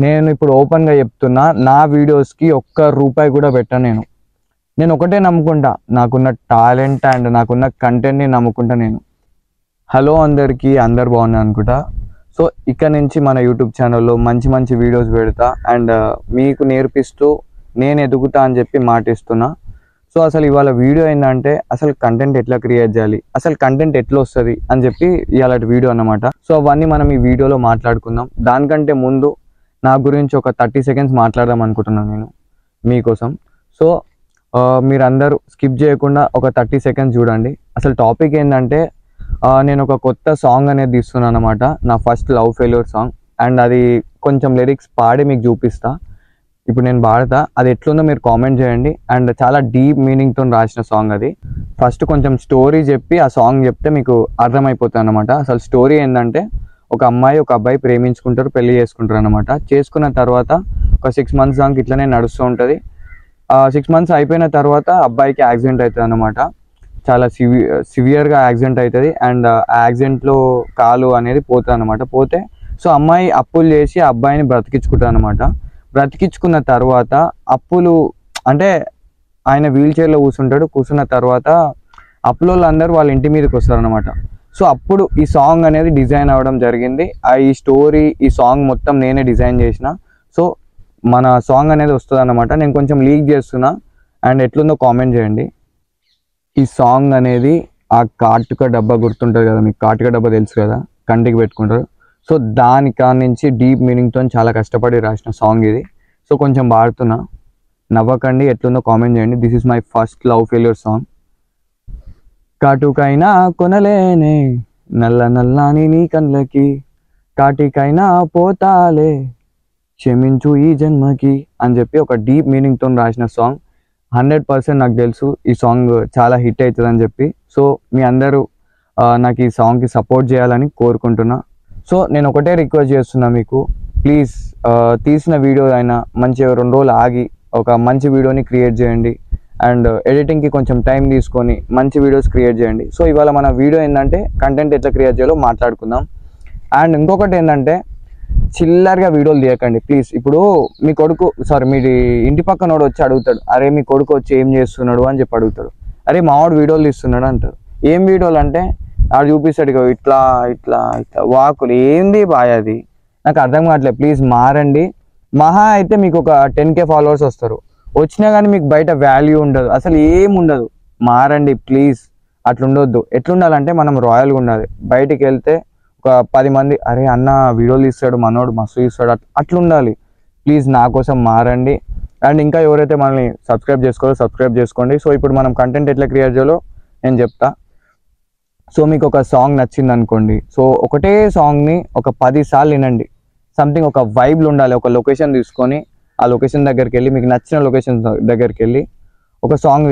నేను ఇప్పుడు ఓపెన్గా చెప్తున్నా, నా వీడియోస్కి ఒక్క రూపాయి కూడా పెట్టను. నేను ఒకటే నమ్ముకుంటా, నాకున్న టాలెంట్ అండ్ నాకున్న కంటెంట్ని నమ్ముకుంటా నేను. హలో అందరికీ, అందరు బాగున్నారు అనుకుంటా. సో ఇక్కడ నుంచి మన యూట్యూబ్ ఛానల్లో మంచి మంచి వీడియోస్ పెడతా అండ్ మీకు నేర్పిస్తూ నేను ఎదుగుతా అని చెప్పి మాటిస్తున్నా. సో అసలు ఇవాళ వీడియో ఏంటంటే, అసలు కంటెంట్ ఎట్లా క్రియేట్ చేయాలి, అసలు కంటెంట్ ఎట్లా వస్తుంది అని చెప్పి ఇవాళ వీడియో అన్నమాట. సో అవన్నీ మనం ఈ వీడియోలో మాట్లాడుకుందాం. దానికంటే ముందు నా గురించి ఒక 30 సెకండ్స్ మాట్లాడదాం అనుకుంటున్నాను నేను మీకోసం. సో మీరందరూ స్కిప్ చేయకుండా ఒక 30 సెకండ్స్ చూడండి. అసలు టాపిక్ ఏంటంటే, నేను ఒక కొత్త సాంగ్ అనేది తీస్తున్నాను అనమాట, నా first love failure song. And అది కొంచెం లిరిక్స్ పాడి మీకు చూపిస్తా. ఇప్పుడు నేను పాడతా, అది ఎట్లుందో మీరు కామెంట్ చేయండి. అండ్ చాలా డీప్ మీనింగ్తో రాసిన సాంగ్ అది. ఫస్ట్ కొంచెం స్టోరీ చెప్పి ఆ సాంగ్ చెప్తే మీకు అర్థమైపోతుంది అనమాట. అసలు స్టోరీ ఏంటంటే, ఒక అమ్మాయి ఒక అబ్బాయి ప్రేమించుకుంటారు, పెళ్లి చేసుకుంటారు అనమాట. చేసుకున్న తర్వాత ఒక 6 మంత్స్ దాకా ఇట్లనే నడుస్తూ ఉంటుంది. 6 మంత్స్ అయిపోయిన తర్వాత అబ్బాయికి యాక్సిడెంట్ అవుతుంది అనమాట. చాలా సివియర్గా యాక్సిడెంట్ అవుతుంది. అండ్ ఆ యాక్సిడెంట్లో కాలు అనేది పోతుంది అనమాట. పోతే సో అమ్మాయి అప్పులు చేసి ఆ అబ్బాయిని బ్రతికించుకుంటుంది అనమాట. బ్రతికించుకున్న తర్వాత అప్పులు అంటే ఆయన వీల్ చైర్లో కూర్చున్న తర్వాత అప్పులోళ్ళు అందరూ వాళ్ళ ఇంటి మీదకి వస్తారనమాట. సో అప్పుడు ఈ సాంగ్ అనేది డిజైన్ అవ్వడం జరిగింది. ఈ స్టోరీ, ఈ సాంగ్ మొత్తం నేనే డిజైన్ చేసిన. సో మన సాంగ్ అనేది వస్తుంది అన్నమాట. నేను కొంచెం లీక్ చేస్తున్నా అండ్ ఎట్లుందో కామెంట్ చేయండి. ఈ సాంగ్ అనేది ఆ కాటుక డబ్బా గుర్తుంటుంది కదా మీకు, కాటుక డబ్బా తెలుసు కదా, కంటికి పెట్టుకుంటారు. సో దానికా నుంచి డీప్ మీనింగ్తో చాలా కష్టపడి రాసిన సాంగ్ ఇది. సో కొంచెం పాడుతున్నా, నవ్వకండి, ఎట్లుందో కామెంట్ చేయండి. This is my first love failure song. కాటుకైనా కొనలేనే నల్ల నల్లాని నీ కళ్ళకి, కాటికైనా పోతాలే క్షమించు ఈ జన్మకి అని చెప్పి ఒక డీప్ మీనింగ్తో రాసిన సాంగ్. 100% నాకు తెలుసు ఈ సాంగ్ చాలా హిట్ అవుతుంది అని చెప్పి. సో మీ అందరూ నాకు ఈ సాంగ్కి సపోర్ట్ చేయాలని కోరుకుంటున్నా. సో నేను ఒకటే రిక్వెస్ట్ చేస్తున్నా మీకు, ప్లీజ్ తీసిన వీడియో అయినా మంచిగా 2 రోజులు ఆగి ఒక మంచి వీడియోని క్రియేట్ చేయండి. అండ్ ఎడిటింగ్కి కొంచెం టైం తీసుకొని మంచి వీడియోస్ క్రియేట్ చేయండి. సో ఇవాళ మన వీడియో ఏంటంటే, కంటెంట్ ఎట్లా క్రియేట్ చేయాలో మాట్లాడుకుందాం. అండ్ ఇంకొకటి ఏంటంటే, చిల్లరగా వీడియోలు తీయకండి ప్లీజ్. ఇప్పుడు మీ ఇంటి పక్కనోడు వచ్చి అడుగుతాడు, అరే మీ కొడుకు వచ్చి ఏం చేస్తున్నాడు అని చెప్పి అడుగుతాడు. అరే మావాడు వీడియోలు తీస్తున్నాడు అంటాడు. ఏం వీడియోలు అంటే ఆడు చూపిస్తాడు, ఇక ఇట్లా ఇట్లా ఇట్లా వాకులు, ఏంది బాయ్ అది నాకు అర్థం కావట్లేదు. ప్లీజ్ మారండి. మహా అయితే మీకు ఒక 10K ఫాలోవర్స్ వస్తారు, వచ్చినా కానీ మీకు బయట వాల్యూ ఉండదు, అసలు ఏముండదు. మారండి ప్లీజ్, అట్లుండొద్దు. ఎట్లుండాలంటే మనం రాయల్గా ఉండాలి. బయటికి వెళ్తే ఒక 10 మంది అరే అన్న వీడియోలు తీస్తాడు, మనోడు మస్తు తీస్తాడు, అట్లుండాలి. ప్లీజ్ నా కోసం మారండి. అండ్ ఇంకా ఎవరైతే మనల్ని సబ్స్క్రైబ్ చేసుకోండి. సో ఇప్పుడు మనం కంటెంట్ ఎట్లా క్రియేట్ చేయాలో నేను చెప్తా. సో మీకు ఒక సాంగ్ నచ్చింది అనుకోండి, సో ఒకటే సాంగ్ని ఒక 10 సార్లు వినండి. సంథింగ్ ఒక వైబ్లు ఉండాలి. ఒక లొకేషన్ తీసుకొని ఆ లొకేషన్ దగ్గరికి వెళ్ళి, మీకు నచ్చిన లొకేషన్ దగ్గరికి వెళ్ళి ఒక సాంగ్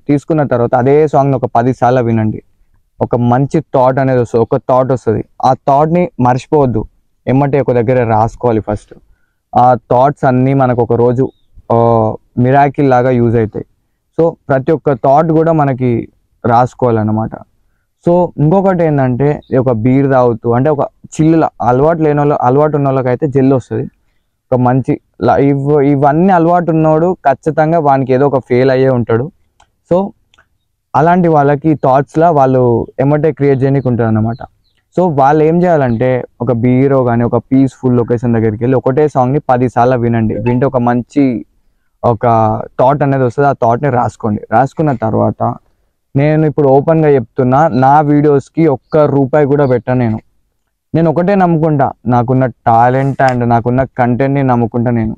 తీసుకున్న తర్వాత అదే సాంగ్ని ఒక 10 సార్లు వినండి. ఒక మంచి థాట్ అనేది వస్తుంది, ఒక థాట్ వస్తుంది. ఆ థాట్ని మర్చిపోవద్దు, ఏమంటే ఒక దగ్గర రాసుకోవాలి ఫస్ట్. ఆ థాట్స్ అన్నీ మనకు ఒక రోజు మిరాకిల్ లాగా యూజ్ అవుతాయి. సో ప్రతి ఒక్క థాట్ కూడా మనకి రాసుకోవాలన్నమాట. సో ఇంకొకటి ఏంటంటే, ఒక బీర్ తాగుతూ అంటే ఒక చిల్లుల అలవాటు ఉన్న వాళ్ళకైతే జెల్ వస్తుంది. ఒక మంచి ఇవన్నీ అలవాటు ఉన్నోడు ఖచ్చితంగా వానికి ఏదో ఒక ఫెయిల్ అయ్యే ఉంటాడు. సో అలాంటి వాళ్ళకి థాట్స్లా వాళ్ళు ఎమ్మటే క్రియేట్ చేయడానికి ఉంటుంది అన్నమాట. సో వాళ్ళు ఏం చేయాలంటే, ఒక బీరో కానీ ఒక పీస్ఫుల్ లొకేషన్ దగ్గరికి వెళ్ళి ఒకటే సాంగ్ని 10 సార్లు వినండి. వింటే ఒక మంచి థాట్ అనేది వస్తుంది. ఆ థాట్ని రాసుకున్న తర్వాత, నేను ఇప్పుడు ఓపెన్గా చెప్తున్నా, నా వీడియోస్కి ఒక్క రూపాయి కూడా పెట్టను. నేను ఒకటే నమ్ముకుంటా, నాకున్న టాలెంట్ అండ్ నాకున్న కంటెంట్ని నమ్ముకుంటా నేను.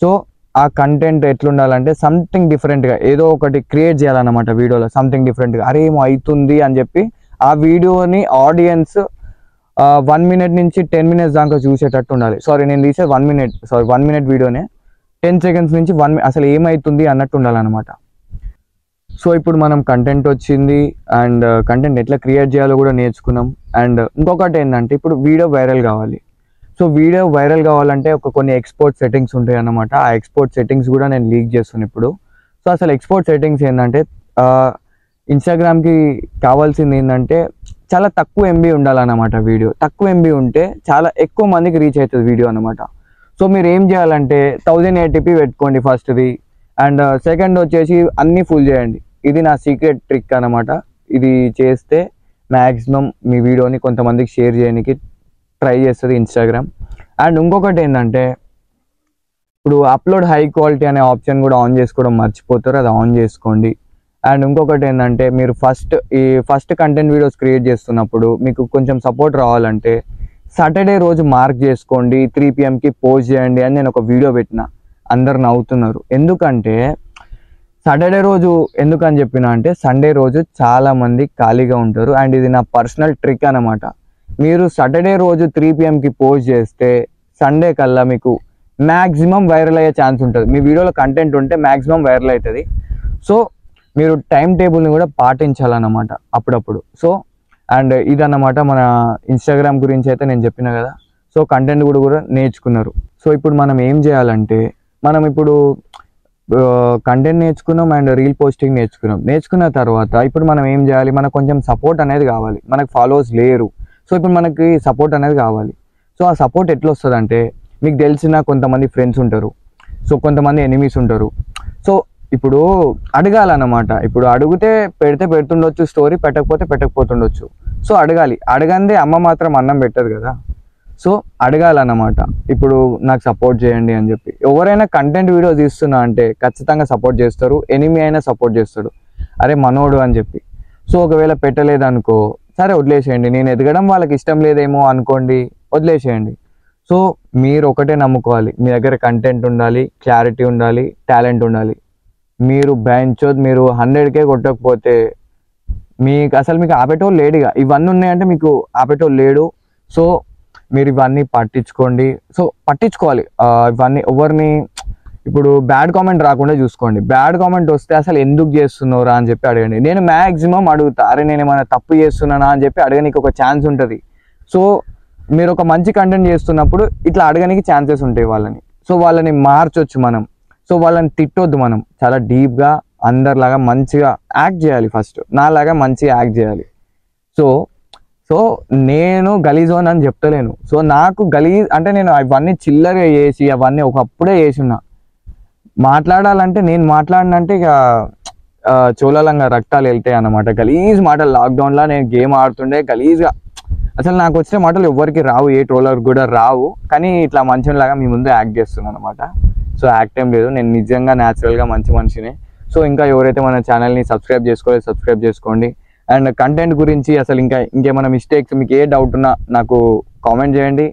సో ఆ కంటెంట్ ఎట్లుండాలంటే, సంథింగ్ డిఫరెంట్గా ఏదో ఒకటి క్రియేట్ చేయాలన్నమాట వీడియోలో. సంథింగ్ డిఫరెంట్గా అరే ఏమో అవుతుంది అని చెప్పి ఆ వీడియోని ఆడియన్స్ 1 మినిట్ నుంచి 10 మినిట్స్ దాకా చూసేటట్టు ఉండాలి. నేను తీసే 1 మినిట్ వీడియోనే 10 సెకండ్స్ నుంచి అసలు ఏమవుతుంది అన్నట్టు ఉండాలన్నమాట. సో ఇప్పుడు మనం కంటెంట్ వచ్చింది అండ్ కంటెంట్ ఎట్లా క్రియేట్ చేయాలో కూడా నేర్చుకున్నాం. అండ్ ఇంకొకటి ఏంటంటే, ఇప్పుడు వీడియో వైరల్ కావాలి. సో వీడియో వైరల్ కావాలంటే కొన్ని ఎక్స్పోర్ట్ సెట్టింగ్స్ ఉంటాయి అన్నమాట. ఆ ఎక్స్పోర్ట్ సెట్టింగ్స్ కూడా నేను లీక్ చేస్తున్నాను ఇప్పుడు. సో అసలు ఎక్స్పోర్ట్ సెట్టింగ్స్ ఏంటంటే, ఇన్స్టాగ్రామ్కి కావాల్సింది ఏంటంటే, చాలా తక్కువ MB ఉండాలన్నమాట. వీడియో తక్కువ MB ఉంటే చాలా ఎక్కువ మందికి రీచ్ అవుతుంది వీడియో అనమాట. సో మీరు ఏం చేయాలంటే 1080p పెట్టుకోండి ఫస్ట్ది. అండ్ సెకండ్ వచ్చేసి అన్నీ ఫుల్ చేయండి. ఇది నా సీక్రెట్ ట్రిక్ అనమాట. ఇది చేస్తే మ్యాక్సిమం మీ వీడియోని కొంతమందికి షేర్ చేయడానికి ట్రై చేస్తుంది ఇన్స్టాగ్రామ్. అండ్ ఇంకొకటి ఏంటంటే, ఇప్పుడు అప్లోడ్ హై క్వాలిటీ అనే ఆప్షన్ కూడా ఆన్ చేసుకోవడం మర్చిపోతారు, అది ఆన్ చేసుకోండి. అండ్ ఇంకొకటి ఏంటంటే, మీరు ఫస్ట్ కంటెంట్ వీడియోస్ క్రియేట్ చేస్తున్నప్పుడు మీకు కొంచెం సపోర్ట్ రావాలంటే సాటర్డే రోజు మార్క్ చేసుకోండి, 3 PM పోస్ట్ చేయండి అని నేను ఒక వీడియో పెట్టిన. అందరు నవ్వుతున్నారు. ఎందుకంటే సాటర్డే రోజు ఎందుకని చెప్పిన అంటే, సండే రోజు చాలామంది ఖాళీగా ఉంటారు. అండ్ ఇది నా పర్సనల్ ట్రిక్ అనమాట. మీరు సాటర్డే రోజు 3 PM పోస్ట్ చేస్తే సండే కల్లా మీకు మ్యాక్సిమం వైరల్ అయ్యే ఛాన్స్ ఉంటుంది. మీ వీడియోలో కంటెంట్ ఉంటే మ్యాక్సిమం వైరల్ అవుతుంది. సో మీరు టైం టేబుల్ని కూడా పాటించాలన్నమాట అప్పుడప్పుడు. సో అండ్ ఇదన్నమాట మన ఇన్స్టాగ్రామ్ గురించి అయితే నేను చెప్పిన కదా. సో కంటెంట్ కూడా నేర్చుకున్నారు. సో ఇప్పుడు మనం ఏం చేయాలంటే, మనం ఇప్పుడు కంటెంట్ నేర్చుకున్నాం అండ్ రీల్ పోస్టింగ్ నేర్చుకున్న తర్వాత ఇప్పుడు మనం ఏం చేయాలి, మనకు కొంచెం సపోర్ట్ అనేది కావాలి. మనకు ఫాలోవర్స్ లేరు, సో ఇప్పుడు మనకి సపోర్ట్ అనేది కావాలి. సో ఆ సపోర్ట్ ఎట్లా వస్తుంది అంటే, మీకు తెలిసిన కొంతమంది ఫ్రెండ్స్ ఉంటారు, సో కొంతమంది ఎనిమీస్ ఉంటారు. సో ఇప్పుడు అడగాలన్నమాట. ఇప్పుడు అడిగితే పెడుతుండొచ్చు స్టోరీ, పెట్టకపోతుండొచ్చు. సో అడగాలి. అడగందే అమ్మ మాత్రం అన్నం పెట్టదు కదా. సో అడగాలన్నమాట. ఇప్పుడు నాకు సపోర్ట్ చేయండి అని చెప్పి. ఎవరైనా కంటెంట్ వీడియో తీస్తున్నా అంటే ఖచ్చితంగా సపోర్ట్ చేస్తారు. ఎనిమీ అయినా సపోర్ట్ చేస్తాడు, అరే మనోడు అని చెప్పి. సో ఒకవేళ పెట్టలేదనుకో, సరే వదిలేసేయండి. నేను ఎదగడం వాళ్ళకి ఇష్టం లేదేమో అనుకోండి, వదిలేసేయండి. సో మీరు ఒకటే నమ్ముకోవాలి, మీ దగ్గర కంటెంట్ ఉండాలి, క్లారిటీ ఉండాలి, టాలెంట్ ఉండాలి. మీరు మీరు 100K కొట్టకపోతే మీకు ఆపేటోళ్ళు లేడుగా. ఇవన్నీ ఉన్నాయంటే మీకు ఆపేటోళ్ళు లేడు. సో మీరు ఇవన్నీ పట్టించుకోవాలి. ఇవన్నీ ఎవరిని ఇప్పుడు బ్యాడ్ కామెంట్ రాకుండా చూసుకోండి. బ్యాడ్ కామెంట్ వస్తే అసలు ఎందుకు చేస్తున్నారా అని చెప్పి అడగండి. నేను మ్యాక్సిమం అడుగుతా, అరే నేను ఏమైనా తప్పు చేస్తున్నానా అని చెప్పి అడగడానికి ఒక ఛాన్స్ ఉంటుంది. సో మీరు ఒక మంచి కంటెంట్ చేస్తున్నప్పుడు ఇట్లా అడగడానికి ఛాన్సెస్ ఉంటాయి వాళ్ళని. సో వాళ్ళని మార్చొచ్చు మనం. సో వాళ్ళని తిట్టొద్దు మనం. చాలా డీప్గా అందరిలాగా మంచిగా యాక్ట్ చేయాలి. ఫస్ట్ నాలాగా మంచిగా యాక్ట్ చేయాలి. సో నేను గలీజోన్ అని చెప్తలేను. సో నాకు గలీజ్ అంటే నేను అవన్నీ చిల్లరగా చేసి అవన్నీ ఒకప్పుడే చేసిన్నా. మాట్లాడాలంటే నేను మాట్లాడినంటే ఇక చోళలంగా రక్తాలు వెళ్తాయి అన్నమాట. గలీజ్ మాటలు. లాక్డౌన్లో నేను గేమ్ ఆడుతుండే గలీజ్గా, అసలు నాకు వచ్చిన మాటలు ఎవరికి రావు, ఏ ట్రోలర్ కూడా రావు. కానీ ఇట్లా మంచిలాగా మీ ముందు యాక్ట్ చేస్తున్నాను అనమాట. సో యాక్ట్ ఏం లేదు, నేను నిజంగా న్యాచురల్గా మంచి మనిషినే. సో ఇంకా ఎవరైతే మన ఛానల్ని సబ్స్క్రైబ్ చేసుకోండి. అండ్ కంటెంట్ గురించి అసలు ఇంకేమైనా మిస్టేక్స్, మీకు ఏ డౌట్ ఉన్నా నాకు కామెంట్ చేయండి.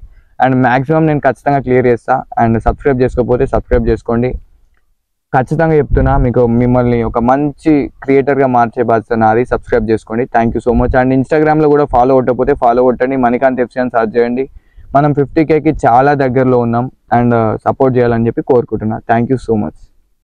అండ్ మ్యాక్సిమం నేను ఖచ్చితంగా క్లియర్ చేస్తాను. అండ్ సబ్స్క్రైబ్ చేసుకోకపోతే సబ్స్క్రైబ్ చేసుకోండి. ఖచ్చితంగా చెప్తున్నా, మిమ్మల్ని ఒక మంచి క్రియేటర్గా మార్చే బాధ్యత నాది. సబ్స్క్రైబ్ చేసుకోండి. Thank you so much. And ఇన్స్టాగ్రామ్లో కూడా ఫాలో కొట్టకపోతే ఫాలో కొట్టండి. మణికాంత్ FC అని సర్చ్ చేయండి. మనం 50Kకి చాలా దగ్గరలో ఉన్నాం. అండ్ సపోర్ట్ చేయాలని చెప్పి కోరుకుంటున్నా. Thank you so much.